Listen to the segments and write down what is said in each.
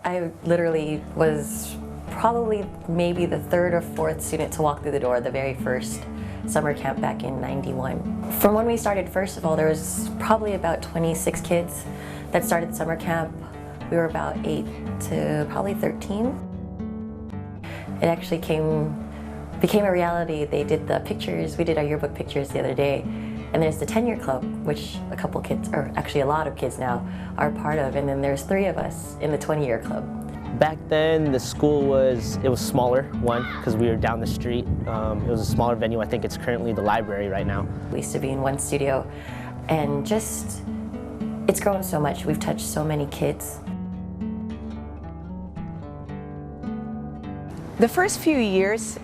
I literally was probably maybe the third or fourth student to walk through the door the very first summer camp back in '91. From when we started, first of all, there was probably about 26 kids that started summer camp. We were about 8 to probably 13. It actually became a reality. They did the pictures, we did our yearbook pictures the other day, and there's the 10-year club, which a couple kids, or actually a lot of kids now, are part of, and then there's 3 of us in the 20-year club. Back then, the school was smaller, one, because we were down the street. It was a smaller venue. I think it's currently the library right now. We used to be in one studio, and just, it's grown so much. We've touched so many kids. The first few years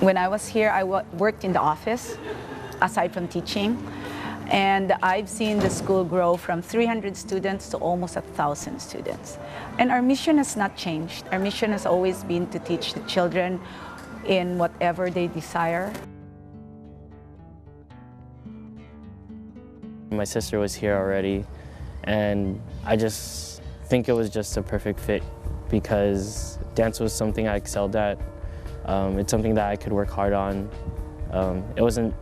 when I was here, I worked in the office, aside from teaching. And I've seen the school grow from 300 students to almost 1,000 students. And our mission has not changed. Our mission has always been to teach the children in whatever they desire. My sister was here already, and I just think it was just a perfect fit because dance was something I excelled at. It's something that I could work hard on. It wasn't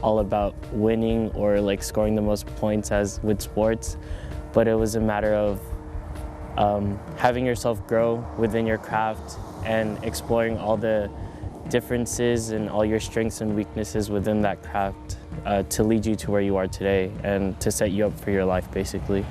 all about winning or like scoring the most points as with sports, but it was a matter of having yourself grow within your craft and exploring all the differences and all your strengths and weaknesses within that craft to lead you to where you are today and to set you up for your life, basically.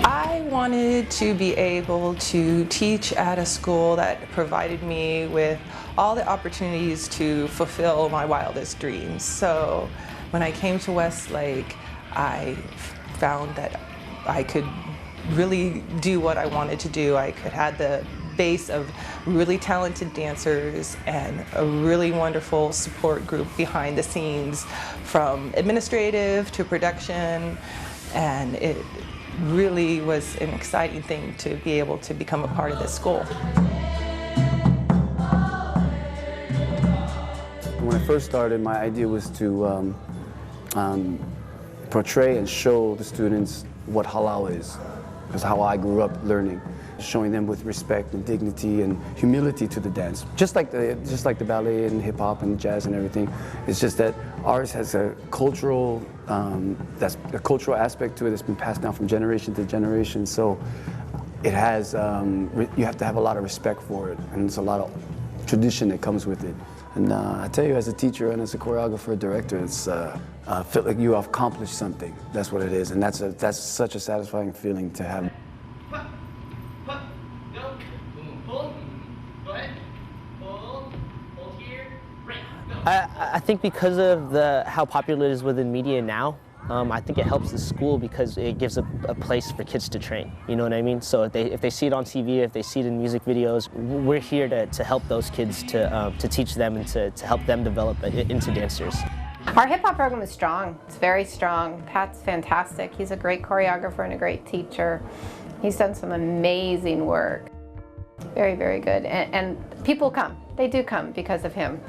I wanted to be able to teach at a school that provided me with all the opportunities to fulfill my wildest dreams. So when I came to Westlake, I found that I could really do what I wanted to do. I could have the base of really talented dancers and a really wonderful support group behind the scenes, from administrative to production, and it really was an exciting thing to be able to become a part of this school. When I first started, my idea was to portray and show the students what halal is. That's how I grew up learning, showing them with respect and dignity and humility to the dance. Just like the ballet and hip hop and jazz and everything. It's just that ours has a cultural aspect to it that's been passed down from generation to generation. So it has you have to have a lot of respect for it, and it's a lot of tradition that comes with it. And I tell you, as a teacher and as a choreographer, director, it's feel like you have accomplished something. That's what it is, and that's such a satisfying feeling to have. I think because of how popular it is within media now, I think it helps the school because it gives a place for kids to train. You know what I mean? So if they see it on TV, if they see it in music videos, we're here to help those kids, to teach them and to help them develop into dancers. Our hip hop program is strong. It's very strong. Pat's fantastic. He's a great choreographer and a great teacher. He's done some amazing work. Very, very good. And people come. They do come because of him.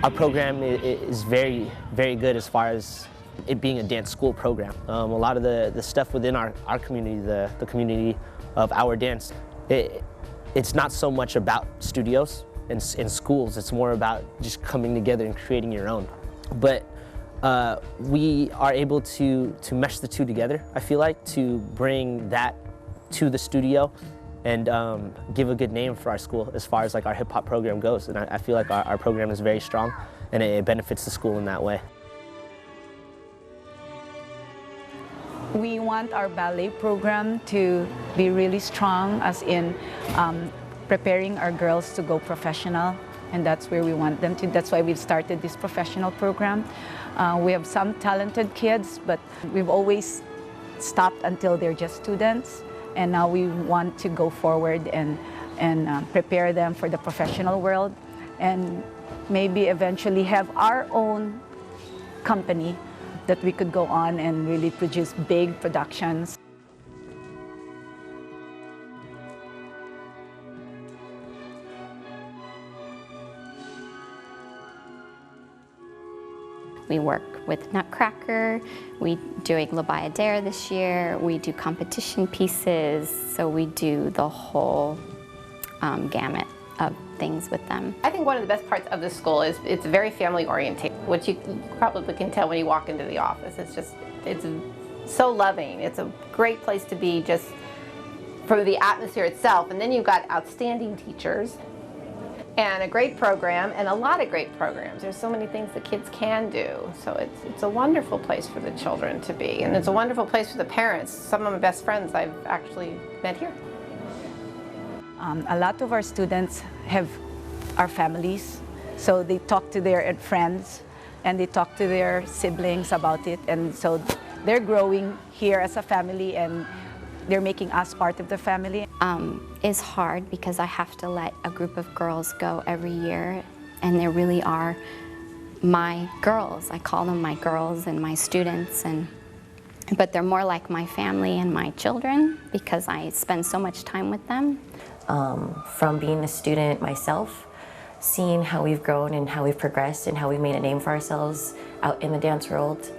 Our program is very, very good as far as it being a dance school program. A lot of the stuff within our community, the community of our dance, it's not so much about studios and schools. It's more about just coming together and creating your own. But we are able to mesh the two together, I feel like, to bring that to the studio and give a good name for our school as far as like our hip hop program goes. And I feel like our program is very strong and it benefits the school in that way. We want our ballet program to be really strong, as in preparing our girls to go professional, and that's where we want them to. That's why we've started this professional program. We have some talented kids, but we've always stopped until they're just students. And now we want to go forward and prepare them for the professional world, and maybe eventually have our own company that we could go on and really produce big productions. We work with Nutcracker, we doing La Bayadere this year, we do competition pieces, so we do the whole gamut of things with them. I think one of the best parts of the school is it's very family oriented, which you probably can tell when you walk into the office. It's so loving. It's a great place to be just for the atmosphere itself. And then you've got outstanding teachers and a great program and a lot of great programs. There's so many things the kids can do. So it's a wonderful place for the children to be. And it's a wonderful place for the parents. Some of my best friends I've actually met here. A lot of our students are families, so they talk to their friends and they talk to their siblings about it, and so they're growing here as a family and they're making us part of the family. It's hard because I have to let a group of girls go every year, and they really are my girls. I call them my girls and my students, but they're more like my family and my children because I spend so much time with them. From being a student myself, seeing how we've grown and how we've progressed and how we've made a name for ourselves out in the dance world,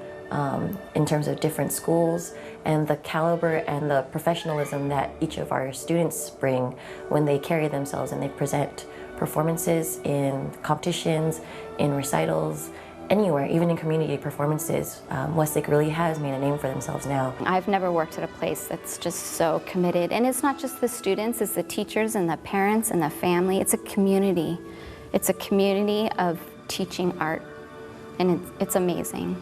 in terms of different schools, and the caliber and the professionalism that each of our students bring when they carry themselves and they present performances in competitions, in recitals, anywhere, even in community performances. Westlake really has made a name for themselves now. I've never worked at a place that's just so committed, and it's not just the students, it's the teachers and the parents and the family. It's a community. It's a community of teaching art, and it's amazing.